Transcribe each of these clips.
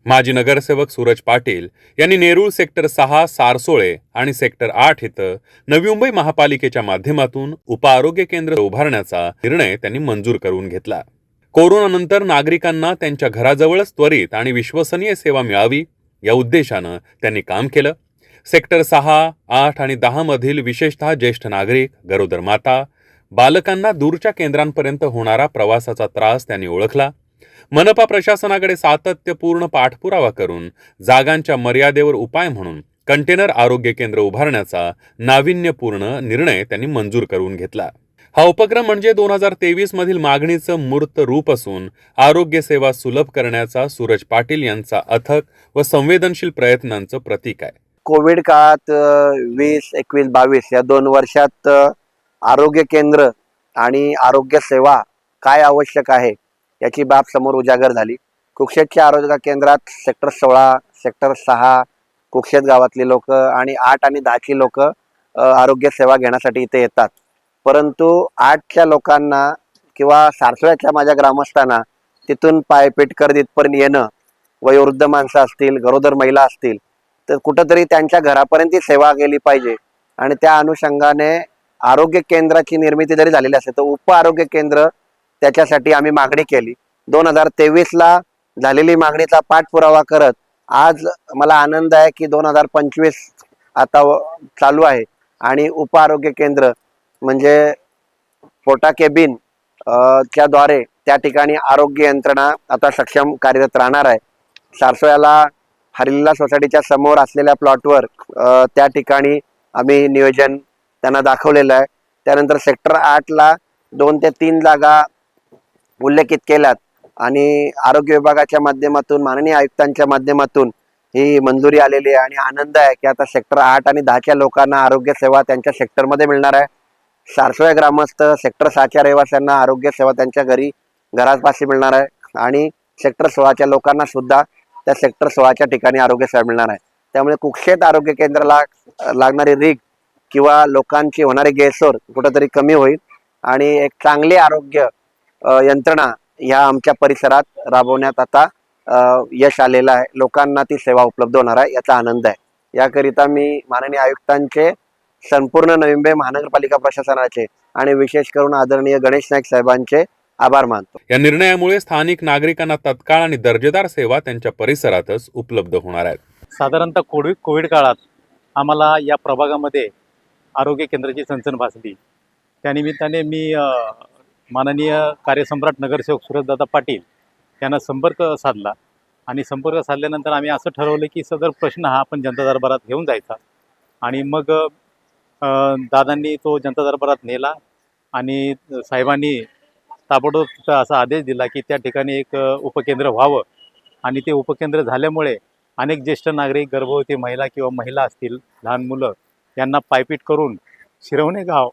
माजी नगरसेवक सूरज पाटील यांनी नेरूळ सेक्टर 6 सारसोळे आणि सेक्टर 8 इथं नवी मुंबई महापालिकेच्या माध्यमातून उपआरोग्य केंद्र उभारण्याचा निर्णय त्यांनी मंजूर करून घेतला। कोरोनानंतर नागरिकांना त्यांच्या घराजवळच त्वरित आणि विश्वसनीय सेवा मिळावी या उद्देशानं त्यांनी काम केलं। सेक्टर 6, 8 आणि 10 मधील विशेषतः ज्येष्ठ नागरिक, गरोदर माता, बालकांना दूरच्या केंद्रांपर्यंत होणारा प्रवासाचा त्रास त्यांनी ओळखला। मनपा प्रशासनाकडे सातत्यपूर्ण पाठपुरावा करून जागांच्या मर्यादेवर उपाय म्हणून कंटेनर आरोग्य केंद्र उभारण्याचा नाविन्यपूर्ण निर्णय त्यांनी मंजूर करून घेतला। हा उपक्रम म्हणजे 2023 मधील मागणीचं मूर्त रूप असून आरोग्य सेवा सुलभ करण्याचा सूरज पाटील यांचा अथक व संवेदनशील प्रयत्नांचं प्रतीक आहे। कोविड काळात 20, 21, 22 या 2 वर्षात आरोग्य केंद्र आणि आरोग्य सेवा काय आवश्यक आहे याची बाब समोर उजागर झाली। कुक्षेतच्या आरोग्य केंद्रात सेक्टर 16, सेक्टर 6 कुक्षेत गावातली लोक आणि 8 आणि 10 ची लोक आरोग्य सेवा घेण्यासाठी इथे येतात। परंतु 8च्या लोकांना किंवा सारसोळ्याच्या माझ्या ग्रामस्थांना तिथून पायपीट करत इथपर्यंत येणं, वयोवृद्ध माणसं असतील, गरोदर महिला असतील, तर कुठंतरी त्यांच्या घरापर्यंत ही सेवा गेली पाहिजे आणि त्या अनुषंगाने आरोग्य केंद्राची निर्मिती जरी झालेली असेल तर उप आरोग्य केंद्र त्याच्यासाठी आम्ही मागणी केली। 2023 ला झालेली मागणीचा पाठपुरावा करत आज मला आनंद आहे की 2025 आता चालू आहे आणि उप आरोग्य केंद्र म्हणजे पोटा केबिन च्या द्वारे त्या ठिकाणी आरोग्य यंत्रणा आता सक्षम कार्यरत राहणार आहे। सारसोळ्याला हरिला सोसायटीच्या समोर असलेल्या प्लॉटवर त्या ठिकाणी आम्ही नियोजन त्यांना दाखवलेलं आहे। त्यानंतर सेक्टर 8 ला 2 ते 3 जागा उल्लेखित केल्यात आणि आरोग्य विभागाच्या माध्यमातून माननीय आयुक्तांच्या माध्यमातून ही मंजुरी आलेली आहे आणि आनंद आहे की आता सेक्टर 8 आणि 10च्या लोकांना आरोग्य सेवा त्यांच्या सेक्टरमध्ये मिळणार आहे। सारसोळ्या ग्रामस्थ सेक्टर 6च्या रहिवाशांना आरोग्य सेवा त्यांच्या घरापाशी मिळणार आहे आणि सेक्टर 16च्या लोकांना सुद्धा त्या सेक्टर 16च्या ठिकाणी आरोग्य सेवा मिळणार आहे। त्यामुळे कुक्षेत आरोग्य केंद्राला लागणारी रीक किंवा लोकांची होणारी गैरसोय कुठेतरी कमी होईल आणि एक चांगली आरोग्य यंत्रणा ह्या आमच्या परिसरात राबवण्यात आता यश आलेलं आहे। लोकांना ती सेवा उपलब्ध होणार आहे याचा आनंद आहे। याकरिता मी माननीय आयुक्तांचे, संपूर्ण नवी मुंबई महानगरपालिका प्रशासनाचे आणि विशेष करून आदरणीय गणेश नाईक साहेबांचे आभार मानतो। या निर्णयामुळे स्थानिक नागरिकांना तत्काळ आणि दर्जेदार सेवा त्यांच्या परिसरातच उपलब्ध होणार आहेत। साधारणतः कोविड काळात आम्हाला या प्रभागामध्ये आरोग्य केंद्राची चणचण भासली। त्यानिमित्ताने मी माननीय कार्यसम्राट नगरसेवक सूरजदादा पाटील यांना संपर्क साधला आणि संपर्क साधल्यानंतर आम्ही असं ठरवलं की सदर प्रश्न हा आपण जनता दरबारात घेऊन जायचा आणि मग दादांनी तो जनता दरबारात नेला आणि साहेबांनी ताबडतोब असा आदेश दिला की त्या ठिकाणी एक उपकेंद्र व्हावं आणि ते उपकेंद्र झाल्यामुळे अनेक ज्येष्ठ नागरिक, गर्भवती महिला किंवा महिला असतील, लहान मुलं यांना पायपीट करून शिरवणे गाव,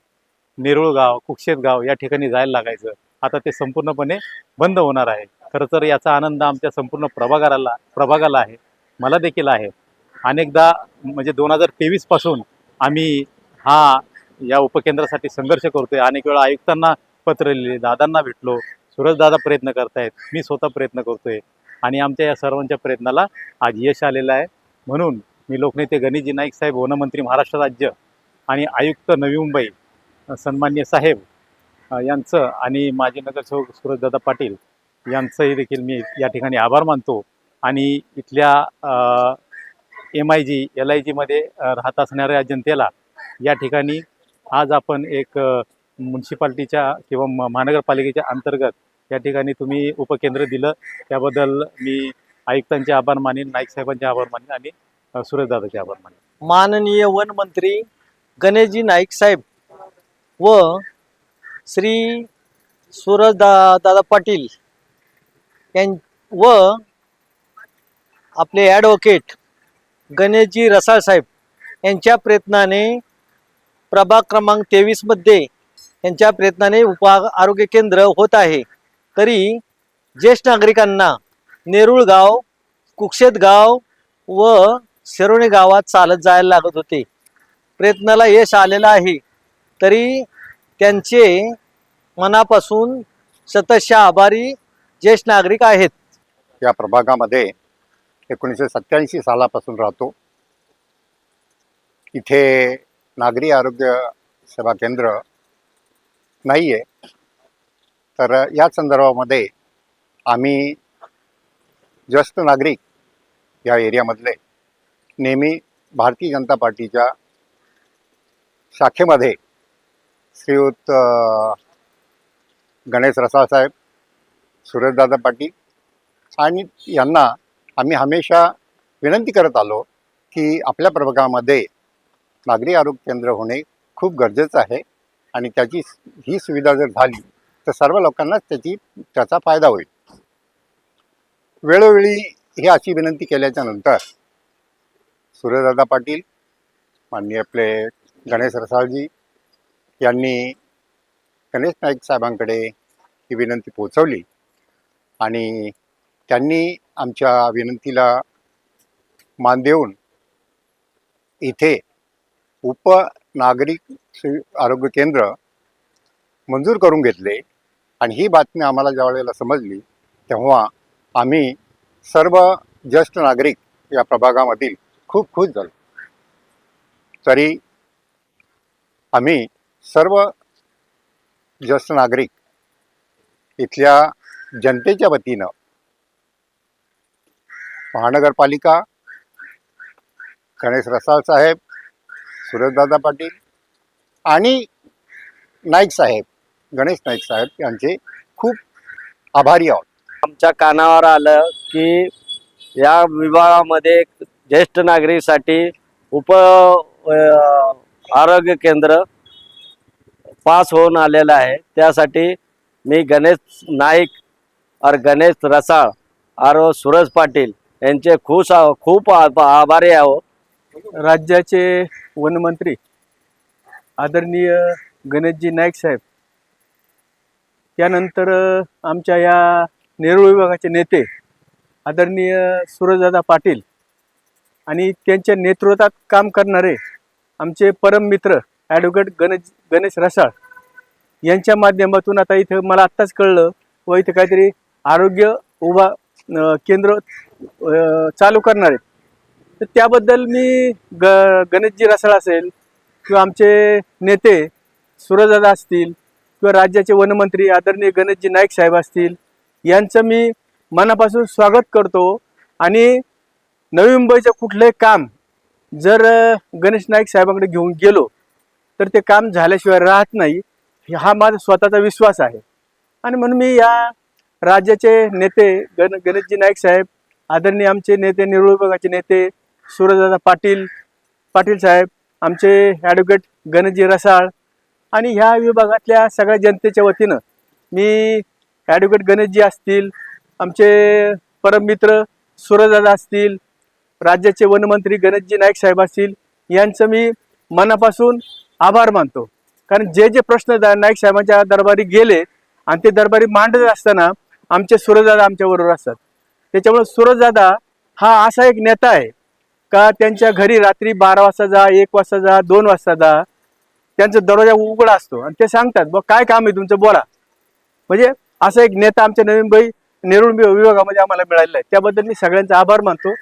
नेरूळ गाव, कुक्षेत गाव या ठिकाणी जायला लागायचं। आता ते संपूर्णपणे बंद होणार आहे। खरं तर याचा आनंद आमच्या संपूर्ण प्रभागाला आहे, मला देखील आहे। अनेकदा म्हणजे 2023 पासून आम्ही या उपकेंद्रासाठी संघर्ष करतोय। अनेक वेळा आयुक्तांना पत्र लिहिले, दादांना भेटलो, सूरजदादा प्रयत्न करतायत, मी स्वतः प्रयत्न करतोय आणि आमच्या या सर्वांच्या प्रयत्नाला आज यश आलेलं आहे। म्हणून मी लोकनेते गणेशजी नाईक साहेब, वनमंत्री महाराष्ट्र राज्य आणि आयुक्त नवी मुंबई सन्माननीय साहेब यांचं आणि माजी नगरसेवक सूरजदादा पाटील यांचंही देखील मी या ठिकाणी आभार मानतो आणि इथल्या MIG LIG मध्ये राहत असणाऱ्या जनतेला या ठिकाणी आज आपण एक म्युन्सिपाल्टीच्या किंवा महानगरपालिकेच्या अंतर्गत या ठिकाणी तुम्ही उपकेंद्र दिलं, त्याबद्दल मी आयुक्तांचे आभार मानेन, नाईक साहेबांचे आभार मानेन आणि सूरजदादाचे आभार मानेन। माननीय वनमंत्री गणेशजी नाईक साहेब व श्री सूरजदादा पाटील व आपले ॲडव्होकेट गणेशजी रसाळ साहेब यांच्या प्रयत्नाने प्रभाग क्रमांक 23 मध्ये यांच्या प्रयत्नाने आरोग्य केंद्र होत आहे। तरी ज्येष्ठ नागरिकांना नेरूळ गाव, कुक्षेत गाव व शिरोणे गावात चालत जायला लागत होते। प्रयत्नाला यश आलेलं आहे। तरी त्यांचे मनापासून शतशः आभारी ज्येष्ठ नागरिक आहेत। या प्रभागामध्ये 1987 सालापासून राहतो. इथे नागरी आरोग्य सेवा केंद्र नाही आहे. तर या संदर्भामध्ये आम्ही ज्येष्ठ नागरिक या एरियामधले नेहमी भारतीय जनता पार्टीच्या शाखेमध्ये श्रीयुत गणेश रसाळ साहेब, सुरेशदादा पाटील आणि यांना आम्ही हमेशा विनंती करत आलो की आपल्या प्रभागामध्ये नागरी आरोग्य केंद्र होणे खूप गरजेचं आहे आणि त्याची ही सुविधा जर झाली तर सर्व लोकांनाच त्याचा फायदा होईल. वेळोवेळी ही अशी विनंती केल्याच्या नंतर सुरेशदादा पाटील, माननीय आपले गणेश रसाळजी यांनी गणेश नाईक साहेबांकडे ही विनंती पोहोचवली आणि त्यांनी आमच्या विनंतीला मान देऊन इथे उपनागरिक आरोग्य केंद्र मंजूर करून घेतले. आणि ही बातमी आम्हाला ज्या वेळेला समजली तेव्हा आम्ही सर्व ज्येष्ठ नागरिक या प्रभागामधील खूप खुश झालो. तरी आम्ही सर्व ज्येष्ठ नागरिक इथल्या जनतेच्या वतीनं महानगरपालिका, गणेश रसाळ साहेब, सुरेशदादा पाटील आणि नाईक साहेब, गणेश नाईक साहेब यांचे खूप आभारी आहोत. आमच्या कानावर आलं की या विभागामध्ये ज्येष्ठ नागरिकसाठी आरोग्य केंद्र पास होऊन आलेलं आहे. त्यासाठी मी गणेश नाईक और गणेश रसाळ और सुरेश पाटील यांचे खूप आभारी आहो. राज्याचे वनमंत्री आदरणीय गणेशजी नाईक साहेब, त्यानंतर आमच्या या नेरूळ विभागाचे नेते आदरणीय सुरेशदादा पाटील आणि त्यांच्या नेतृत्वात काम करणारे आमचे परम मित्र ॲडव्होकेट गणेश रसाळ यांच्या माध्यमातून आता इथं मला आत्ताच कळलं व इथं काहीतरी आरोग्य केंद्र चालू करणार आहेत. तर त्याबद्दल मी गणेशजी रसाळ असेल किंवा आमचे नेते सुरेशदादा असतील किंवा राज्याचे वनमंत्री आदरणीय गणेशजी नाईक साहेब असतील यांचं मी मनापासून स्वागत करतो. आणि नवी मुंबईचं कुठलंही काम जर गणेश नाईक साहेबांकडे घेऊन गेलो तर ते काम झाल्याशिवाय राहत नाही, हा माझा स्वतःचा विश्वास आहे. आणि म्हणून मी या राज्याचे नेते गणेशजी नाईक साहेब, आदरणीय आमचे नेते नेरूळ विभागाचे नेते सुरेशदादा पाटील साहेब, आमचे ॲडव्होकेट गणेशजी रसाळ आणि ह्या विभागातल्या सगळ्या जनतेच्या वतीनं मी ॲडव्होकेट गणेशजी असतील, आमचे परम मित्र सुरेशदादा असतील, राज्याचे वनमंत्री गणेशजी नाईक साहेब असतील यांचं मी मनापासून आभार मानतो. कारण जे प्रश्न नाईक साहेबांच्या दरबारी गेले आणि ते दरबारी मांडत असताना आमचे सुरेशदादा आमच्याबरोबर असतात. त्याच्यामुळे सुरेशदादा हा असा एक नेता आहे का त्यांच्या घरी रात्री 12 वाजता जा, 1 वाजता जा, 2 वाजता जा, त्यांचा दरवाजा उघडा असतो आणि ते सांगतात बा काय काम आहे तुमचं बोला. म्हणजे असा एक नेता आमच्या नवी मुंबई नेरूळ विभागामध्ये आम्हाला मिळालेला आहे. त्याबद्दल मी सगळ्यांचा आभार मानतो.